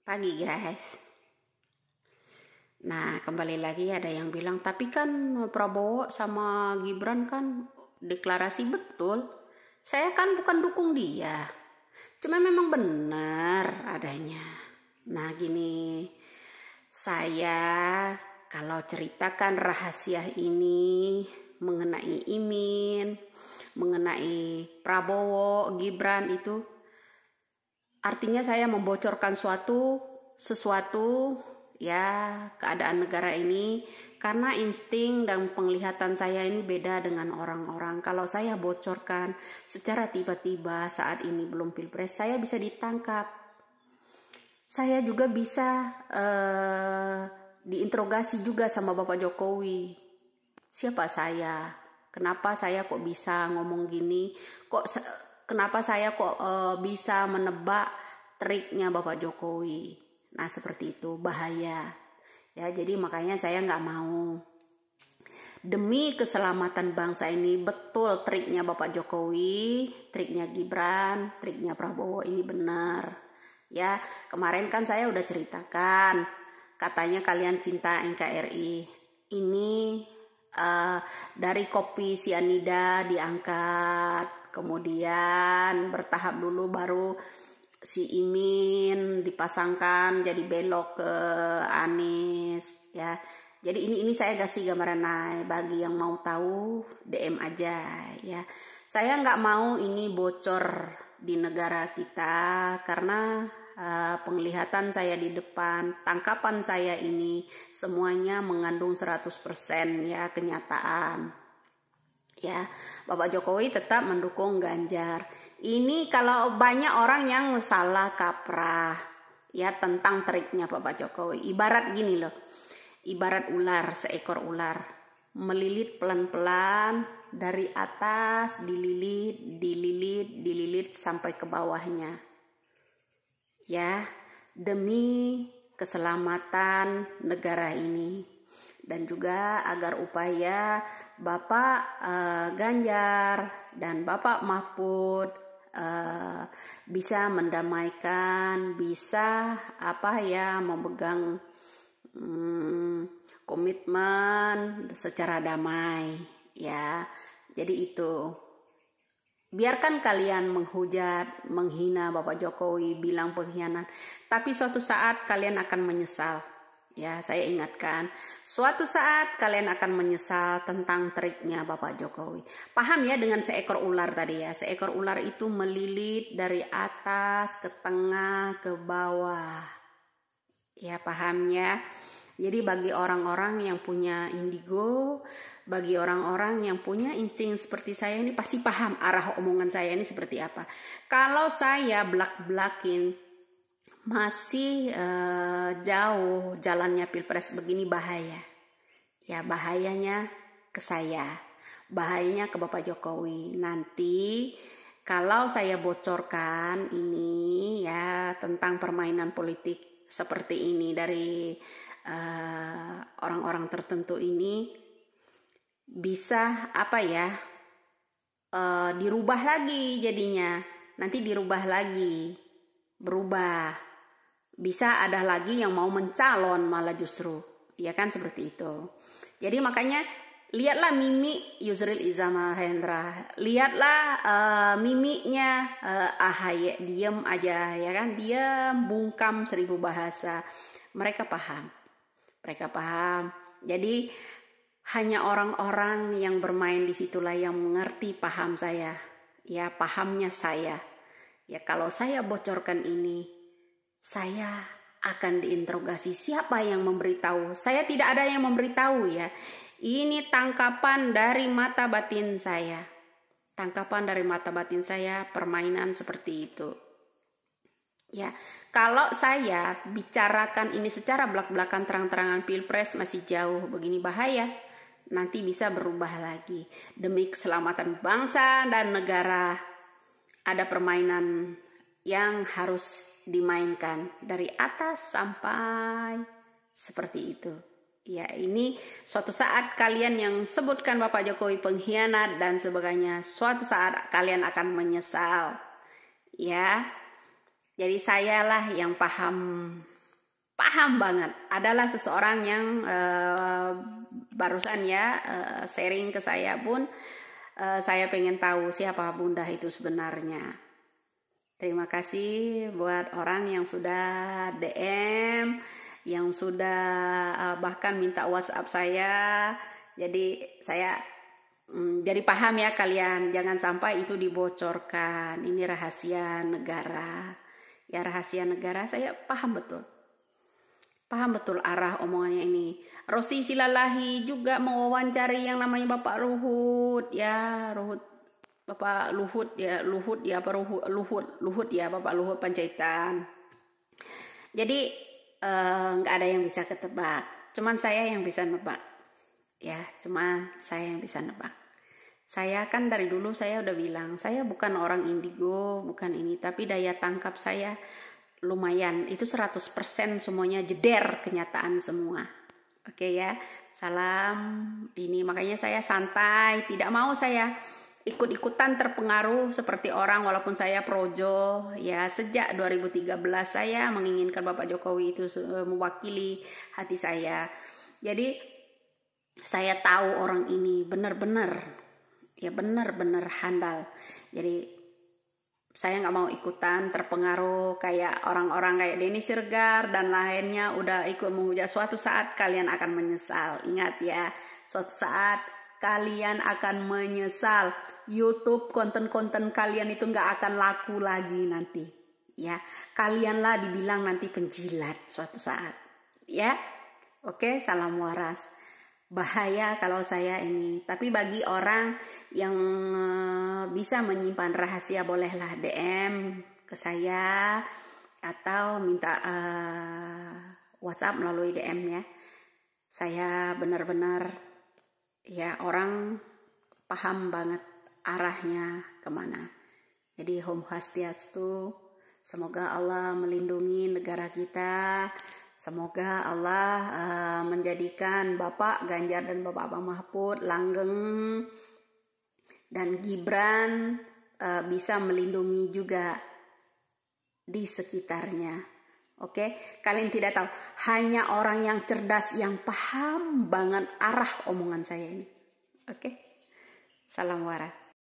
Pagi guys. Nah, kembali lagi ada yang bilang, tapi kan Prabowo sama Gibran kan deklarasi betul. Saya kan bukan dukung dia. Cuma memang benar adanya. Nah, gini. Saya kalau ceritakan rahasia ini mengenai Imin, mengenai Prabowo, Gibran itu artinya saya membocorkan sesuatu ya keadaan negara ini, karena insting dan penglihatan saya ini beda dengan orang-orang. Kalau saya bocorkan secara tiba-tiba saat ini belum pilpres, saya bisa ditangkap. Saya juga bisa diinterogasi juga sama Bapak Jokowi. Siapa saya? Kenapa saya kok bisa ngomong gini? Kenapa saya kok bisa menebak triknya Bapak Jokowi? Nah, seperti itu, bahaya. Ya, jadi makanya saya nggak mau. Demi keselamatan bangsa ini, betul triknya Bapak Jokowi, triknya Gibran, triknya Prabowo ini benar. Ya, kemarin kan saya udah ceritakan, katanya kalian cinta NKRI. Ini dari kopi sianida diangkat, kemudian bertahap dulu baru si Imin dipasangkan jadi belok ke Anies ya. Jadi ini saya kasih gambaran, bagi yang mau tahu DM aja ya. Saya nggak mau ini bocor di negara kita karena penglihatan saya di depan, tangkapan saya ini semuanya mengandung 100% ya kenyataan. Ya, Bapak Jokowi tetap mendukung Ganjar. Ini kalau banyak orang yang salah kaprah ya tentang triknya Bapak Jokowi. Ibarat gini loh. Ibarat ular, seekor ular melilit pelan-pelan dari atas, dililit sampai ke bawahnya. Ya, demi keselamatan negara ini dan juga agar upaya Bapak Ganjar dan Bapak Mahfud bisa mendamaikan, bisa memegang komitmen secara damai ya. Jadi itu, biarkan kalian menghujat, menghina Bapak Jokowi, bilang pengkhianat, tapi suatu saat kalian akan menyesal. Ya, saya ingatkan, suatu saat kalian akan menyesal tentang triknya Bapak Jokowi. Paham ya dengan seekor ular tadi ya. Seekor ular itu melilit dari atas ke tengah ke bawah. Ya, paham ya. Jadi bagi orang-orang yang punya indigo, bagi orang-orang yang punya insting seperti saya ini pasti paham arah omongan saya ini seperti apa. Kalau saya belak-belakin masih jauh jalannya pilpres begini, bahaya. Ya, bahayanya ke saya, bahayanya ke Bapak Jokowi. Nanti kalau saya bocorkan ini ya tentang permainan politik seperti ini dari orang-orang tertentu ini, bisa dirubah lagi jadinya. Nanti dirubah lagi, berubah. Bisa ada lagi yang mau mencalon malah justru. Ya kan, seperti itu. Jadi makanya lihatlah mimik Yusril Iza Mahendra. Lihatlah mimiknya AHY, diem aja ya kan. Dia bungkam 1000 bahasa. Mereka paham. Jadi hanya orang-orang yang bermain disitulah yang mengerti paham saya. Ya, pahamnya saya. Ya, kalau saya bocorkan ini, saya akan diinterogasi. Siapa yang memberitahu? Saya tidak ada yang memberitahu ya. Ini tangkapan dari mata batin saya. Permainan seperti itu. Ya, kalau saya bicarakan ini secara belak-belakan terang-terangan pilpres masih jauh begini, bahaya. Nanti bisa berubah lagi. Demi keselamatan bangsa dan negara, ada permainan yang harus dimainkan dari atas sampai seperti itu. Ya, ini suatu saat kalian yang sebutkan Bapak Jokowi pengkhianat dan sebagainya, suatu saat kalian akan menyesal. Ya. Jadi sayalah yang paham paham banget. Adalah seseorang yang barusan ya sharing ke saya pun, saya pengen tahu siapa Bunda itu sebenarnya. Terima kasih buat orang yang sudah DM, yang sudah bahkan minta WhatsApp saya. Jadi saya jadi paham ya kalian, jangan sampai itu dibocorkan. Ini rahasia negara. Ya rahasia negara, saya paham betul. Paham betul arah omongannya ini. Rosi Silalahi juga mewawancari yang namanya Bapak Luhut ya, Bapak Luhut ya, Luhut ya, Bapak Luhut Panjaitan. Jadi nggak ada yang bisa ketebak, cuman saya yang bisa nebak ya, cuma saya yang bisa nebak. Saya kan dari dulu saya udah bilang, saya bukan orang indigo, bukan ini, tapi daya tangkap saya lumayan, itu 100% semuanya jeder kenyataan semua. Oke ya, salam ini, makanya saya santai, tidak mau saya ikut-ikutan terpengaruh seperti orang, walaupun saya projo ya. Sejak 2013 saya menginginkan Bapak Jokowi itu mewakili hati saya. Jadi saya tahu orang ini benar-benar handal. Jadi saya nggak mau ikutan terpengaruh kayak orang-orang kayak Denny Sirgar dan lainnya udah ikut menghujat. Suatu saat kalian akan menyesal. Ingat ya, suatu saat kalian akan menyesal. YouTube konten-konten kalian itu nggak akan laku lagi nanti. Ya, kalianlah dibilang nanti penjilat suatu saat. Ya, oke, salam waras. Bahaya kalau saya ini, tapi bagi orang yang bisa menyimpan rahasia bolehlah DM ke saya atau minta WhatsApp melalui DM ya. Saya benar-benar ya orang paham banget arahnya kemana. Jadi Om Swastiastu, semoga Allah melindungi negara kita. Semoga Allah menjadikan Bapak Ganjar dan Bapak Mahfud, Langgeng, dan Gibran bisa melindungi juga di sekitarnya. Oke, kalian tidak tahu, hanya orang yang cerdas yang paham banget arah omongan saya ini. Oke, salam waras.